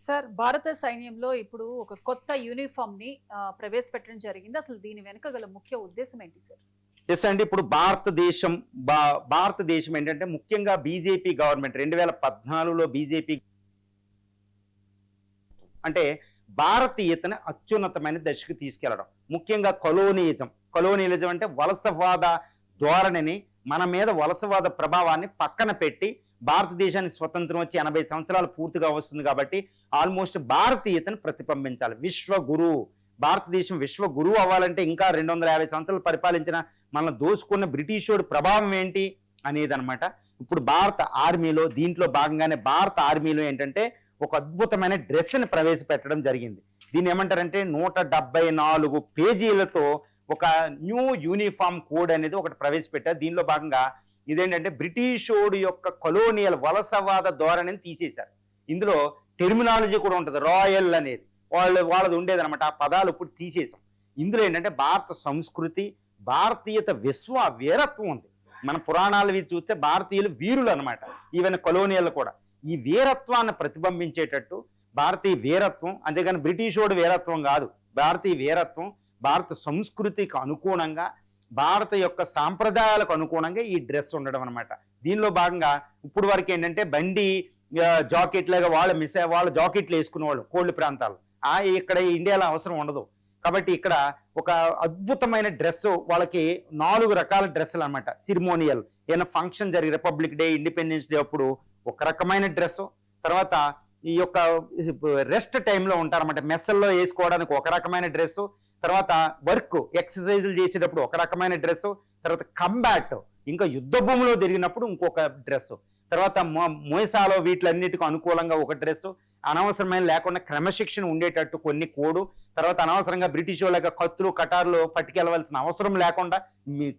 Sir, భారత సైన్యంలో ఇప్పుడు ఒక కొత్త యూనిఫామ్‌ని ప్రవేశపెట్టడం జరిగింది. అసలు దీని వెనక గల ముఖ్య ఉద్దేశ్యం ఏంటి సార్? ఎస్ అండి. ఇప్పుడు భారతదేశం ఏంటంటే ముఖ్యంగా బీజేపీ గవర్నమెంట్ 2014లో బీజేపీ అంటే భారతీయతను అత్యున్నతమైన దశకు తీసుకెళ్లడం. ముఖ్యంగా కొలోనియలిజం అంటే వలసవాద ధోరణిని, మన మీద వలసవాద ప్రభావాన్ని పక్కన పెట్టి భారతదేశానికి స్వతంత్రం వచ్చి 80 సంవత్సరాలు పూర్తిగా వస్తుంది కాబట్టి ఆల్మోస్ట్ భారతీయతను ప్రతిబింబించాలి. భారతదేశం విశ్వ గురువు అవ్వాలంటే ఇంకా 250 సంవత్సరాలు పరిపాలించిన మనల్ని దోసుకున్న బ్రిటిషోడు ప్రభావం ఏంటి అనేది అనమాట. ఇప్పుడు భారత ఆర్మీలో దీంట్లో భాగంగానే భారత ఆర్మీలో ఏంటంటే ఒక అద్భుతమైన డ్రెస్ని ప్రవేశపెట్టడం జరిగింది. దీన్ని ఏమంటారంటే 174 పేజీలతో ఒక న్యూ యూనిఫామ్ కోడ్ అనేది ఒకటి ప్రవేశపెట్టారు. దీనిలో భాగంగా ఇదేంటంటే బ్రిటిషోడు యొక్క కొలోనియల్ వలసవాద ధోరణిని తీసేశారు. ఇందులో టెర్మినాలజీ కూడా ఉంటుంది, రాయల్ అనేది వాళ్ళది ఉండేదన్నమాట. ఆ పదాలు ఇప్పుడు తీసేసాం. ఇందులో ఏంటంటే భారత సంస్కృతి, భారతీయత వీరత్వం ఉంది. మన పురాణాలు చూస్తే భారతీయులు వీరులు అనమాట. ఈవెన్ కొలోనియల్ కూడా ఈ వీరత్వాన్ని ప్రతిబింబించేటట్టు భారతీయ వీరత్వం, అంతేగాని బ్రిటిషోడు వీరత్వం కాదు. భారతీయ వీరత్వం భారత సంస్కృతికి అనుగుణంగా, భారత యొక్క సాంప్రదాయాలకు అనుగుణంగా ఈ డ్రెస్ ఉండడం అనమాట. దీనిలో భాగంగా ఇప్పుడు వరకు ఏంటంటే బండి జాకెట్ లాగా వాళ్ళ జాకెట్లు వేసుకునేవాళ్ళు కోళ్ళ ప్రాంతాలు. ఇక్కడ ఇండియాలో అవసరం ఉండదు. కాబట్టి ఇక్కడ ఒక అద్భుతమైన డ్రెస్, వాళ్ళకి 4 రకాల డ్రెస్సులు అనమాట. సిరిమోనియల్, ఏదైనా ఫంక్షన్ జరిగి రిపబ్లిక్ డే, ఇండిపెండెన్స్ డే అప్పుడు ఒక రకమైన డ్రెస్సు, తర్వాత ఈ యొక్క రెస్ట్ టైంలో ఉంటారన్నమాట, మెస్సల్లో వేసుకోవడానికి ఒక రకమైన డ్రెస్సు, తర్వాత వర్క్ ఎక్సర్సైజులు చేసేటప్పుడు ఒక రకమైన డ్రెస్సు, తర్వాత కంబాట్ ఇంకా యుద్ధ భూమిలో తిరిగినప్పుడు ఇంకొక డ్రెస్సు, తర్వాత మోసాలో వీటిలన్నిటికీ అనుకూలంగా ఒక డ్రెస్సు, అనవసరమైన లేకుండా క్రమశిక్షణ ఉండేటట్టు కొన్ని కోడు, తర్వాత అనవసరంగా బ్రిటిష్ వాళ్ళ కత్తులు కటార్లు పట్టుకెళ్ళవలసిన అవసరం లేకుండా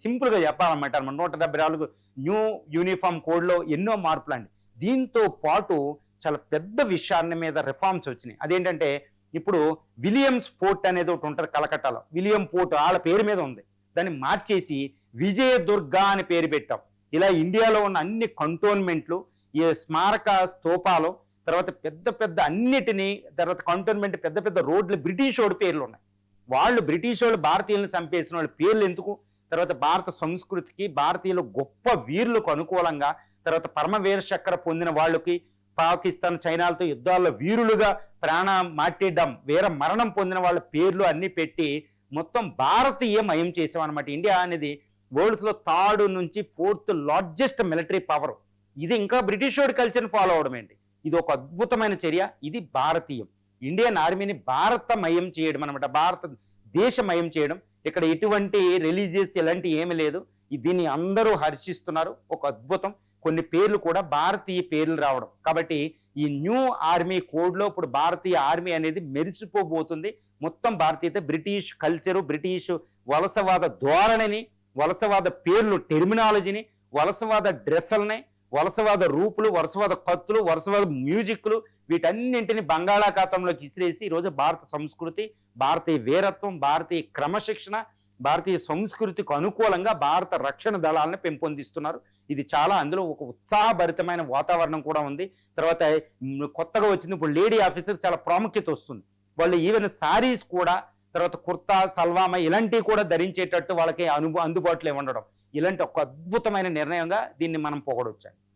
సింపుల్గా చెప్పాలన్నమాట. 174 న్యూ యూనిఫామ్ కోడ్లో ఎన్నో మార్పులు అండి. దీంతో పాటు చాలా పెద్ద విషయాన్ని మీద రిఫార్మ్స్ వచ్చినాయి. అదేంటంటే ఇప్పుడు విలియమ్స్ పోర్ట్ అనేది ఒకటి ఉంటుంది కలకట్టాలో. విలియం పోర్ట్ వాళ్ళ పేరు మీద ఉంది, దాన్ని మార్చేసి విజయదుర్గ అని పేరు పెట్టాం. ఇలా ఇండియాలో ఉన్న అన్ని కంటోన్మెంట్లు, ఈ స్మారక స్తూపాలు, తర్వాత పెద్ద పెద్ద అన్నిటినీ, తర్వాత కంటోన్మెంట్ పెద్ద పెద్ద రోడ్లు బ్రిటిష్ వాడి పేర్లు ఉన్నాయి. బ్రిటిష్ వాళ్ళు భారతీయులను చంపేసిన వాళ్ళ పేర్లు ఎందుకు? తర్వాత భారత సంస్కృతికి, భారతీయులు గొప్ప వీరులకు అనుకూలంగా, తర్వాత పరమవీర చక్ర పొందిన వాళ్ళకి, పాకిస్తాన్ చైనాలతో యుద్ధాల్లో వీరులుగా ప్రాణం మాట్టేయడం, వీర మరణం పొందిన వాళ్ళ పేర్లు అన్ని పెట్టి మొత్తం భారతీయ మయం చేసామన్నమాట. ఇండియా అనేది వరల్డ్స్లో 3rd నుంచి 4th లార్జెస్ట్ మిలిటరీ పవర్. ఇది ఇంకా బ్రిటిష్ వాడి కల్చర్ని ఫాలో అవడం ఏంటి? ఇది ఒక అద్భుతమైన చర్య. ఇది భారతీయం. ఇండియన్ ఆర్మీని భారతమయం చేయడం అనమాట, భారతదేశమయం చేయడం. ఇక్కడ ఎటువంటి రిలీజియస్ ఇలాంటి ఏమీ లేదు. దీన్ని అందరూ హర్షిస్తున్నారు. ఒక అద్భుతం. కొన్ని పేర్లు కూడా భారతీయ పేర్లు రావడం. కాబట్టి ఈ న్యూ ఆర్మీ కోడ్లో ఇప్పుడు భారతీయ ఆర్మీ అనేది మెరిసిపోబోతుంది. మొత్తం భారతీయత బ్రిటిష్ కల్చరు, బ్రిటిష్ వలసవాద ధోరణిని, వలసవాద పేర్లు టెర్మినాలజీని, వలసవాద డ్రెస్సులని, వలసవాద రూపులు, వలసవాద కత్తులు, వలసవాద మ్యూజిక్లు, వీటన్నింటిని బంగాళాఖాతంలోకి ఇసిరేసి ఈరోజు భారత సంస్కృతి, భారతీయ వీరత్వం, భారతీయ క్రమశిక్షణ, భారతీయ సంస్కృతికి అనుకూలంగా భారత రక్షణ దళాలను పెంపొందిస్తున్నారు. ఇది చాలా, అందులో ఒక ఉత్సాహభరితమైన వాతావరణం కూడా ఉంది. తర్వాత కొత్తగా వచ్చింది ఇప్పుడు లేడీ ఆఫీసర్ చాలా ప్రాముఖ్యత వస్తుంది. వాళ్ళు ఈవెన్ సారీస్ కూడా, తర్వాత కుర్తా, సల్వామా ఇలాంటివి కూడా ధరించేటట్టు వాళ్ళకి అందుబాటులో ఉండడం, ఇలాంటి ఒక అద్భుతమైన నిర్ణయంగా దీన్ని మనం పొగడొచ్చాం.